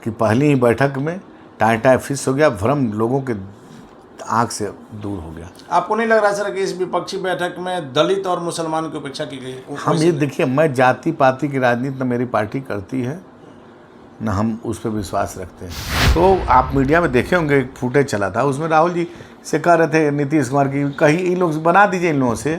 कि पहली ही बैठक में टाटा फिक्स हो गया, भ्रम लोगों के आंख से दूर हो गया। आपको नहीं लग रहा सर कि इस विपक्षी बैठक में दलित और मुसलमान की उपेक्षा की गई? हम ये देखिए, मैं जाति पाति की राजनीति न मेरी पार्टी करती है न हम उस पर विश्वास रखते हैं। तो आप मीडिया में देखे होंगे, एक फुटेज चला था, उसमें राहुल जी से कह रहे थे नीतीश कुमार की, कहीं इन लोग बना दीजिए इन लोगों से।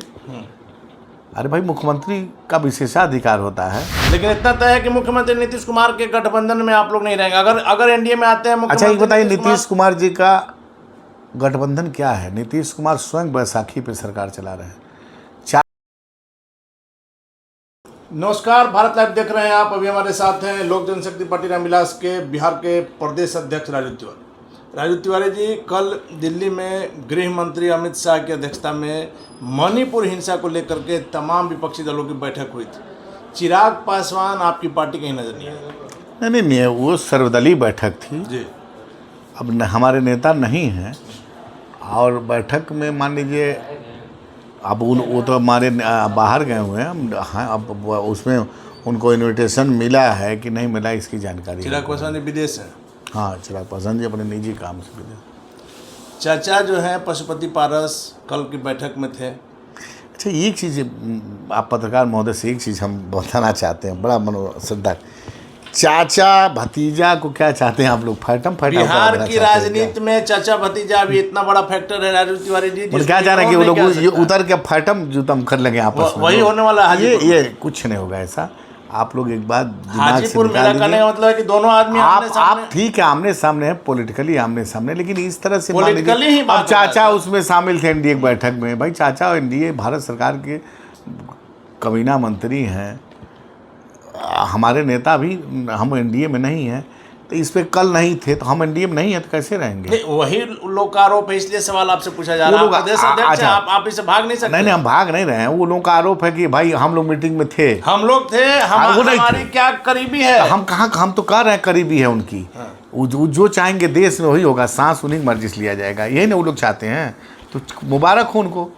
अरे भाई, मुख्यमंत्री का विशेषाधिकार होता है। लेकिन इतना तय है कि मुख्यमंत्री नीतीश कुमार के गठबंधन में आप लोग नहीं रहेंगे अगर एनडीए में आते हैं। अच्छा, ये बताइए नीतीश कुमार जी का गठबंधन क्या है? नीतीश कुमार स्वयं बैसाखी पे सरकार चला रहे हैं। नमस्कार, भारत लाइव देख रहे हैं आप। अभी हमारे साथ हैं लोक जनशक्ति पार्टी रामविलास के बिहार के प्रदेश अध्यक्ष राजू तिवारी। राजू तिवारी जी, कल दिल्ली में गृह मंत्री अमित शाह की अध्यक्षता में मणिपुर हिंसा को लेकर के तमाम विपक्षी दलों की बैठक हुई थी। चिराग पासवान आपकी पार्टी कहीं नजर नहीं आए? नहीं, वो सर्वदलीय बैठक थी जी। अब हमारे नेता नहीं हैं और बैठक में मान लीजिए अब वो तो हमारे बाहर गए हुए हैं। हाँ, अब उसमें उनको इनविटेशन मिला है कि नहीं मिला इसकी जानकारी। चिराग पासवान विदेश है। हाँ, चिराग पासवान जी अपने निजी काम से विदेश। चाचा जो है पशुपति पारस कल की बैठक में थे। अच्छा, एक चीज़ आप पत्रकार महोदय से एक चीज़ हम बताना चाहते हैं, बड़ा मनोश्रद्धा। चाचा भतीजा को क्या चाहते हैं आप लोग? फैटम बिहार की राजनीति में चाचा भतीजा अभी इतना बड़ा फैक्टर है राजू तिवारी जी। क्या चाह रहे हैं कि वो लोग उतर के फैटम जूतम कर लेंगे आपस में? वही होने वाला है। ये कुछ नहीं होगा ऐसा। आप लोग एक बात हाजीपुर मेला करने का मतलब है कि दोनों आदमी आप ठीक है, आमने सामने है, पॉलिटिकली आमने सामने, लेकिन इस तरह से अब चाचा उसमें शामिल थे एनडीए की बैठक में। भाई, चाचा एनडीए भारत सरकार के कबीना मंत्री हैं, हमारे नेता भी, हम एनडीए में नहीं हैं, तो इस पे कल नहीं थे तो हम एनडीए में नहीं हैं तो कैसे रहेंगे? वही लोग का आरोप है, इसलिए सवाल आपसे पूछा जा रहा है। प्रदेश अध्यक्ष हैं, आप इससे भाग नहीं सकते। नहीं, हम भाग नहीं रहे हैं। वो लोगों का आरोप है कि भाई हम लोग मीटिंग में थे, हम लोग थे, हमारी क्या करीबी है। हम कहाँ, हम तो कह रहे हैं करीबी है उनकी। जो चाहेंगे देश में वही होगा, सांस उन्हीं की मर्जी से लिया जाएगा, यही ना वो लोग चाहते हैं। तो मुबारक हो उनको।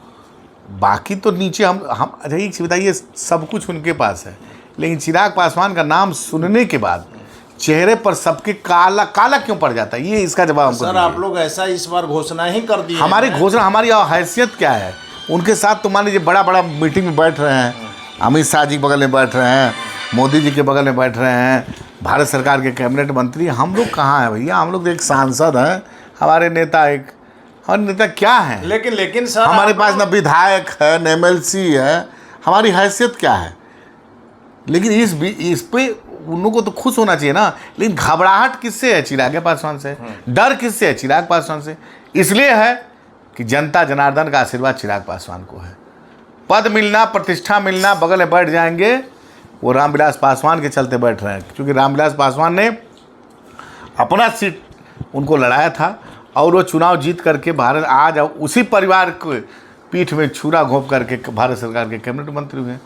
बाकी तो नीचे हम अच्छा, एक चीज़ बताइए, सब कुछ उनके पास है, लेकिन चिराग पासवान का नाम सुनने के बाद चेहरे पर सबके काला काला क्यों पड़ जाता है? ये इसका जवाब हमको सर, आप लोग ऐसा इस बार घोषणा ही कर दी। हमारी घोषणा, हमारी हैसियत क्या है उनके साथ? तो मान लीजिए बड़ा मीटिंग में बैठ रहे हैं, अमित शाह जी के बगल में बैठ रहे हैं, मोदी जी के बगल में बैठ रहे हैं, भारत सरकार के कैबिनेट मंत्री। हम लोग कहाँ हैं भैया? हम लोग एक सांसद हैं, हमारे नेता हमारे नेता क्या हैं? लेकिन सर, हमारे पास न विधायक है न एमएलसी है, हमारी हैसियत क्या है? लेकिन इस पे उन लोगों को तो खुश होना चाहिए ना। लेकिन घबराहट किससे है? चिराग पासवान से। डर किससे है? चिराग पासवान से। इसलिए है कि जनता जनार्दन का आशीर्वाद चिराग पासवान को है। पद मिलना, प्रतिष्ठा मिलना, बगल में बैठ जाएंगे, वो रामविलास पासवान के चलते बैठ रहे हैं, क्योंकि रामविलास पासवान ने अपना सीट उनको लड़ाया था और वो चुनाव जीत करके भारत आज उसी परिवार को पीठ में छुरा घोंप करके भारत सरकार के कैबिनेट मंत्री हुए।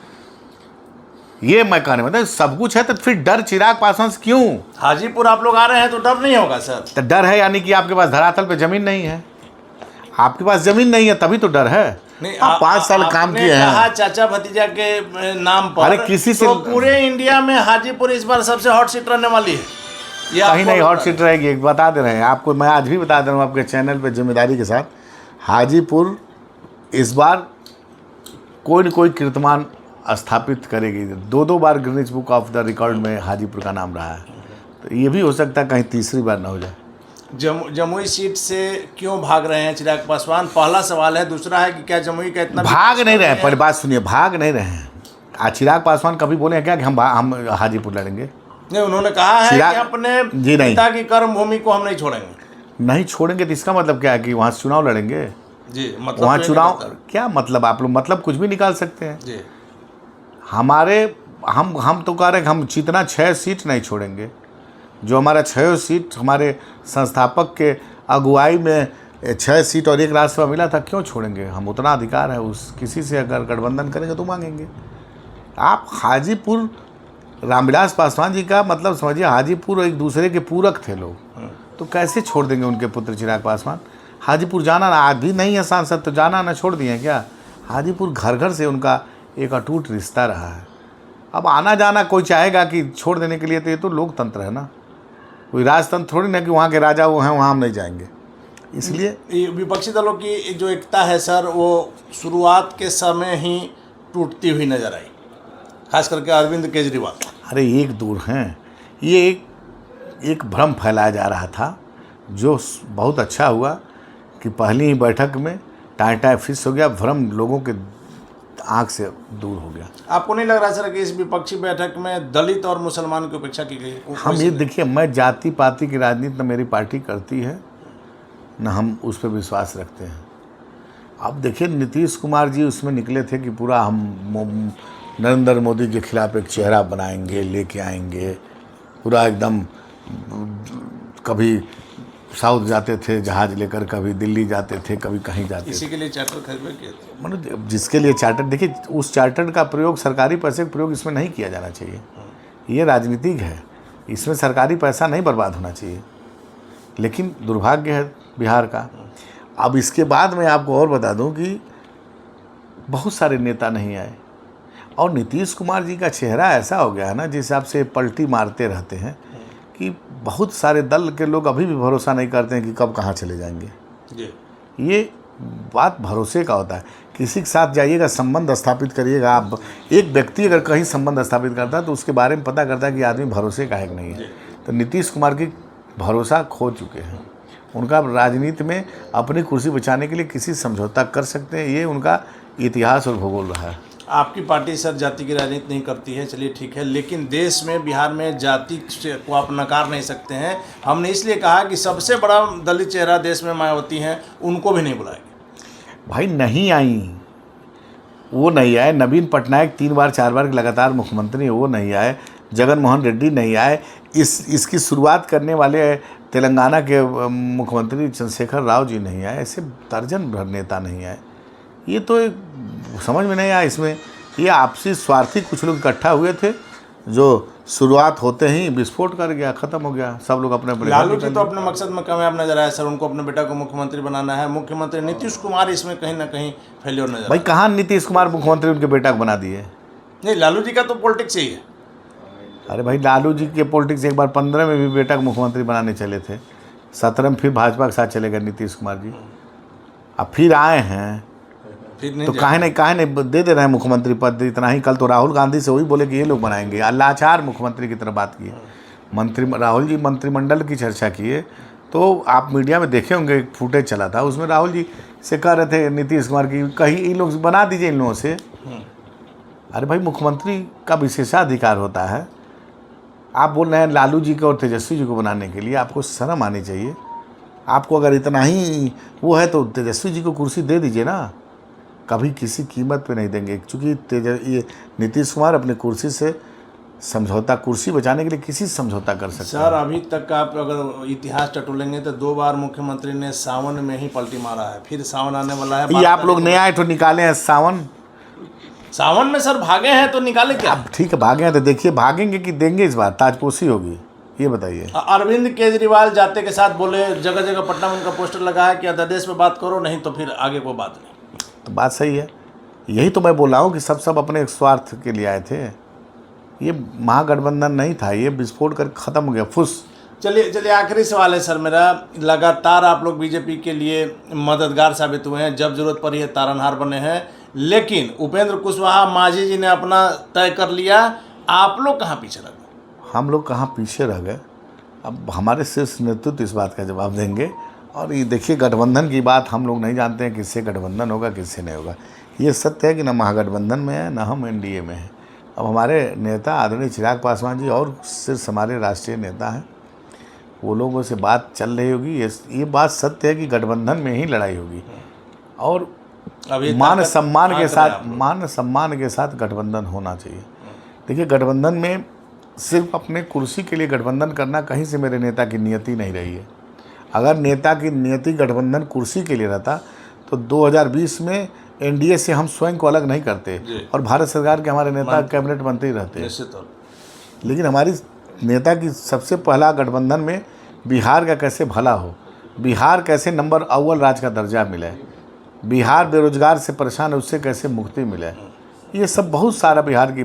ये मैं कहने मतलब सब कुछ है, तो फिर डर चिराग पासवान से क्यों? हाजीपुर आप लोग आ रहे हैं तो डर नहीं होगा सर? तो डर है यानी कि आपके पास धरातल पे जमीन नहीं है। आपके पास जमीन नहीं है तभी तो डर है। आप 5 साल काम किए हैं चाचा भतीजा के नाम पर। अरे किसी से तो पूरे इंडिया में हाजीपुर इस बार सबसे हॉट सीट रहने वाली है। कहीं नहीं हॉट सीट रहेगी, बता दे रहे हैं आपको। मैं आज भी बता दे रहा हूँ आपके चैनल पे जिम्मेदारी के साथ, हाजीपुर इस बार कोई न कोई कीर्तिमान स्थापित करेगी। 2 बार Guinness book of the record में हाजीपुर का नाम रहा है, तो ये भी हो सकता है कहीं तीसरी बार ना हो जाए। जमुई सीट से क्यों भाग रहे हैं चिराग पासवान? पहला सवाल है। दूसरा है कि क्या जमुई का इतना भाग नहीं रहे? पहले बात सुनिए, भाग नहीं रहे हैं। चिराग पासवान कभी बोले हैं क्या कि हम हाजीपुर लड़ेंगे? नहीं, उन्होंने कहा है कि अपने पिता की कर्म भूमि को हम नहीं छोड़ेंगे। नहीं छोड़ेंगे तो इसका मतलब क्या है कि वहाँ चुनाव लड़ेंगे? जी, मतलब वहाँ चुनाव क्या मतलब? आप लोग मतलब कुछ भी निकाल सकते हैं जी। हम तो कह रहे हैं कि हम जितना 6 सीट नहीं छोड़ेंगे। जो हमारा 6 सीट हमारे संस्थापक के अगुवाई में 6 सीट और 1 राज्यसभा मिला था, क्यों छोड़ेंगे? हम उतना अधिकार है उस किसी से अगर गठबंधन करेंगे तो मांगेंगे। आप हाजीपुर रामविलास पासवान जी का मतलब समझिए, हाजीपुर एक दूसरे के पूरक थे लोग, तो कैसे छोड़ देंगे उनके पुत्र चिराग पासवान? हाजीपुर जाना ना, आज भी नहीं है सांसद तो जाना ना छोड़ दिए क्या? हाजीपुर घर घर से उनका एक अटूट रिश्ता रहा है। अब आना जाना कोई चाहेगा कि छोड़ देने के लिए, तो ये तो लोकतंत्र है ना। कोई राजतंत्र थोड़ी ना कि वहाँ के राजा वो हैं वहाँ हम नहीं जाएंगे। इसलिए ये विपक्षी दलों की जो एकता है सर, वो शुरुआत के समय ही टूटती हुई नजर आई, खास करके अरविंद केजरीवाल। अरे एक दूर हैं, ये एक भ्रम फैलाया जा रहा था, जो बहुत अच्छा हुआ कि पहली ही बैठक में टाटा फिक्स हो गया, भ्रम लोगों के आंख से दूर हो गया। आपको नहीं लग रहा सर कि इस विपक्षी बैठक में दलित और मुसलमान की उपेक्षा की गई? हम ये देखिए, मैं जाति पाति की राजनीति न मेरी पार्टी करती है न हम उस पर विश्वास रखते हैं। अब देखिए, नीतीश कुमार जी उसमें निकले थे कि पूरा हम नरेंद्र मोदी के खिलाफ एक चेहरा बनाएंगे, लेके आएंगे, पूरा एकदम, कभी साउथ जाते थे जहाज़ लेकर, कभी दिल्ली जाते थे, कभी कहीं जाते थे। इसी के लिए चार्टर खरीदे किए थे। मतलब जिसके लिए चार्टर, देखिए उस चार्टर का प्रयोग, सरकारी पैसे का प्रयोग इसमें नहीं किया जाना चाहिए। ये राजनीतिक है, इसमें सरकारी पैसा नहीं बर्बाद होना चाहिए। लेकिन दुर्भाग्य है बिहार का। अब इसके बाद मैं आपको और बता दूं कि बहुत सारे नेता नहीं आए, और नीतीश कुमार जी का चेहरा ऐसा हो गया है ना, जिस हिसाब से पलटी मारते रहते हैं कि बहुत सारे दल के लोग अभी भी भरोसा नहीं करते हैं कि कब कहाँ चले जाएंगे। ये बात भरोसे का होता है। किसी के साथ जाइएगा, संबंध स्थापित करिएगा। आप एक व्यक्ति अगर कहीं संबंध स्थापित करता है तो उसके बारे में पता करता है कि आदमी भरोसे का है कि नहीं है। तो नीतीश कुमार की भरोसा खो चुके हैं। उनका राजनीति में अपनी कुर्सी बचाने के लिए किसी समझौता कर सकते हैं, ये उनका इतिहास और भूगोल रहा है। आपकी पार्टी सर जाति की राजनीति नहीं करती है, चलिए ठीक है, लेकिन देश में, बिहार में जाति को आप नकार नहीं सकते हैं। हमने इसलिए कहा कि सबसे बड़ा दलित चेहरा देश में मायावती हैं, उनको भी नहीं बुलाएंगे। भाई नहीं आई, वो नहीं आए। नवीन पटनायक 3 बार 4 बार लगातार मुख्यमंत्री, वो नहीं आए। जगन मोहन रेड्डी नहीं आए। इसकी शुरुआत करने वाले तेलंगाना के मुख्यमंत्री चंद्रशेखर राव जी नहीं आए। ऐसे दर्जन भर नेता नहीं आए। ये तो एक समझ में नहीं आया। इसमें ये आपसी स्वार्थी कुछ लोग इकट्ठा हुए थे, जो शुरुआत होते ही विस्फोट कर गया, ख़त्म हो गया। सब लोग अपने अपने लालू जी तो अपने मकसद में कामयाब नजर आया सर, उनको अपने बेटा को मुख्यमंत्री बनाना है। मुख्यमंत्री नीतीश कुमार इसमें कहीं ना कहीं फेल्योर नजर। भाई कहाँ नीतीश कुमार मुख्यमंत्री उनके बेटा को बना दिए? नहीं, लालू जी का तो पॉलिटिक्स ही है। अरे भाई, लालू जी के पॉलिटिक्स एक बार 15 में भी बेटा को मुख्यमंत्री बनाने चले थे, 17 में फिर भाजपा के साथ चले गए नीतीश कुमार जी। अब फिर आए हैं तो काहे नहीं दे रहे हैं मुख्यमंत्री पद। इतना ही, कल तो राहुल गांधी से वही बोले कि ये लोग बनाएंगे, लाचार मुख्यमंत्री की तरह बात किए। राहुल जी मंत्रिमंडल की चर्चा किए, तो आप मीडिया में देखे होंगे, एक फुटेज चला था, उसमें राहुल जी से कह रहे थे नीतीश कुमार की, कहीं इन लोग बना दीजिए इन लोगों से। अरे भाई, मुख्यमंत्री का विशेषाधिकार होता है। आप बोल रहे हैं लालू जी को और तेजस्वी जी को बनाने के लिए, आपको शर्म आनी चाहिए। आपको अगर इतना ही वो है तो तेजस्वी जी को कुर्सी दे दीजिए ना। कभी किसी कीमत पे नहीं देंगे, क्योंकि ये नीतीश कुमार अपने कुर्सी से समझौता, कुर्सी बचाने के लिए किसी से समझौता कर सकते हैं। सर अभी तक आप अगर इतिहास टटोलेंगे तो 2 बार मुख्यमंत्री ने सावन में ही पलटी मारा है, फिर सावन आने वाला है। ये आप लोग नए आए तो निकाले हैं सावन में सर भागे हैं तो निकाले क्या? अब ठीक है, भागे हैं तो देखिए भागेंगे कि देंगे इस बार, ताजपोशी होगी, ये बताइए। अरविंद केजरीवाल जाते के साथ बोले, जगह जगह पटना में उनका पोस्टर लगा है कि अध्यादेश पे बात करो, नहीं तो फिर आगे कोई बात नहीं। तो बात सही है, यही तो मैं बोल रहा हूँ कि सब अपने स्वार्थ के लिए आए थे। ये महागठबंधन नहीं था, ये विस्फोट कर ख़त्म हो गया, फुस। चलिए आखिरी सवाल है सर मेरा। लगातार आप लोग बीजेपी के लिए मददगार साबित हुए हैं, जब जरूरत पड़ी है तारनहार बने हैं, लेकिन उपेंद्र कुशवाहा मांझी जी ने अपना तय कर लिया। आप लोग कहाँ पीछे रह गए? हम लोग कहाँ पीछे रह गए? अब हमारे शीर्ष नेतृत्व इस बात का जवाब देंगे। और ये देखिए, गठबंधन की बात हम लोग नहीं जानते हैं किससे गठबंधन होगा, किससे नहीं होगा। ये सत्य है कि न महागठबंधन में है, न हम एनडीए में हैं। अब हमारे नेता आदरणीय चिराग पासवान जी और सिर्फ हमारे राष्ट्रीय नेता हैं, वो लोगों से बात चल रही होगी। ये बात सत्य है कि गठबंधन में ही लड़ाई होगी, और मान सम्मान के साथ गठबंधन होना चाहिए। देखिए, गठबंधन में सिर्फ अपने कुर्सी के लिए गठबंधन करना कहीं से मेरे नेता की नियति नहीं रही है। अगर नेता की नियति गठबंधन कुर्सी के लिए रहता तो 2020 में एनडीए से हम स्वयं को अलग नहीं करते और भारत सरकार के हमारे नेता कैबिनेट मंत्री रहते। लेकिन हमारी नेता की सबसे पहला गठबंधन में बिहार का कैसे भला हो, बिहार कैसे नंबर अव्वल राज्य का दर्जा मिले, बिहार बेरोजगार से परेशान है उससे कैसे मुक्ति मिले, ये सब बहुत सारा बिहार की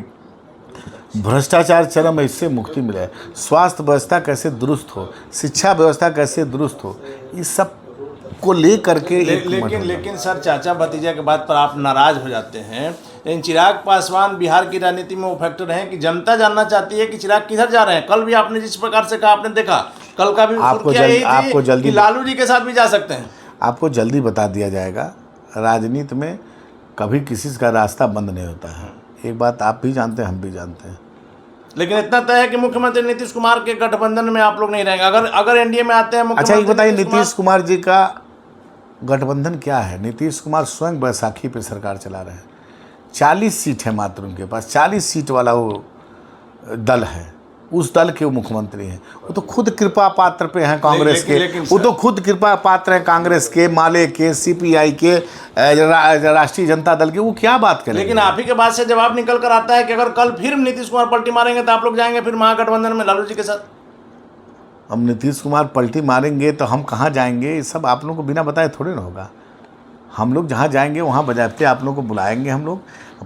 भ्रष्टाचार चरम है, इससे मुक्ति मिले, स्वास्थ्य व्यवस्था कैसे दुरुस्त हो, शिक्षा व्यवस्था कैसे दुरुस्त हो, इस सब को ले करके लेकिन सर, चाचा भतीजा के बात पर आप नाराज हो जाते हैं, लेकिन चिराग पासवान बिहार की राजनीति में वो फैक्टर हैं कि जनता जानना चाहती है कि चिराग किधर जा रहे हैं। कल भी आपने जिस प्रकार से कहा, आपने देखा कल का भी आपको जल्दी लालू जी के साथ भी जा सकते हैं। आपको जल्दी बता दिया जाएगा, राजनीति में कभी किसी का रास्ता बंद नहीं होता है, एक बात आप भी जानते हैं, हम भी जानते हैं। लेकिन इतना तय है कि मुख्यमंत्री नीतीश कुमार के गठबंधन में आप लोग नहीं रहेंगे अगर एनडीए में आते हैं। अच्छा, ये बताइए, नीतीश कुमार जी का गठबंधन क्या है? नीतीश कुमार स्वयं बैसाखी पे सरकार चला रहे हैं, 40 सीट है मात्र उनके पास, 40 सीट वाला वो दल है, उस दल के वो मुख्यमंत्री हैं। वो तो खुद कृपा पात्र पे हैं कांग्रेस के, वो तो खुद कृपा पात्र हैं कांग्रेस के, माले के, सीपीआई के, राष्ट्रीय जनता दल के, वो क्या बात करें। लेकिन आप ही के बात से जवाब निकल कर आता है कि अगर कल फिर नीतीश कुमार पलटी मारेंगे तो आप लोग जाएंगे फिर महागठबंधन में लालू जी के साथ। हम नीतीश कुमार पलटी मारेंगे तो हम कहाँ जाएंगे, ये सब आप लोगों को बिना बताए थोड़ी ना होगा। हम लोग जहाँ जाएंगे वहाँ बजाते आप लोगों को बुलाएंगे, हम लोग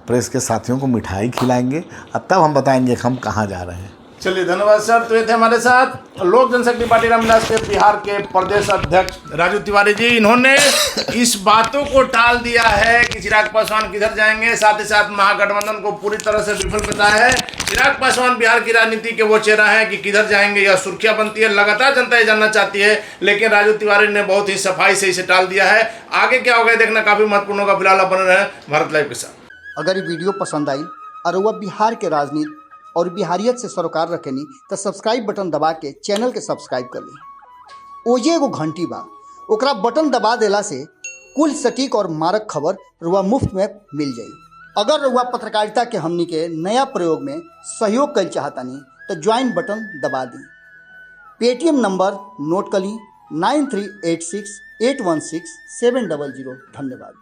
प्रेस के साथियों को मिठाई खिलाएंगे और तब हम बताएंगे कि हम कहाँ जा रहे हैं। चलिए, धन्यवाद सर। तो ये थे हमारे साथ लोक जनशक्ति पार्टी रामविलास के बिहार के प्रदेश अध्यक्ष राजू तिवारी जी। इन्होंने इस बातों को टाल दिया है कि चिराग पासवान किधर जाएंगे, साथ ही साथ महागठबंधन को पूरी तरह से विफल बताया है। चिराग पासवान बिहार की राजनीति के वो चेहरा है कि किधर जाएंगे यह सुर्खियां बनती है, लगातार जनता ये जानना चाहती है, लेकिन राजू तिवारी ने बहुत ही सफाई से इसे टाल दिया है। आगे क्या होगा देखना काफी महत्वपूर्ण होगा। फिलहाल बने रहे भारत लाइव के साथ। अगर ये वीडियो पसंद आई और वह बिहार के राजनीति और बिहारियत से सरोकार रखेनी तो सब्सक्राइब बटन दबा के चैनल के सब्सक्राइब कर ली। ओजे एगो घंटी बा, ओकरा बटन दबा देला से कुल सटीक और मारक खबर रुआ मुफ्त में मिल जाई। अगर रुआ पत्रकारिता के हमनी के नया प्रयोग में सहयोग कर चाहतानी तो ज्वाइन बटन दबा दी। पेटीएम नंबर नोट कर ली 9386816700। धन्यवाद।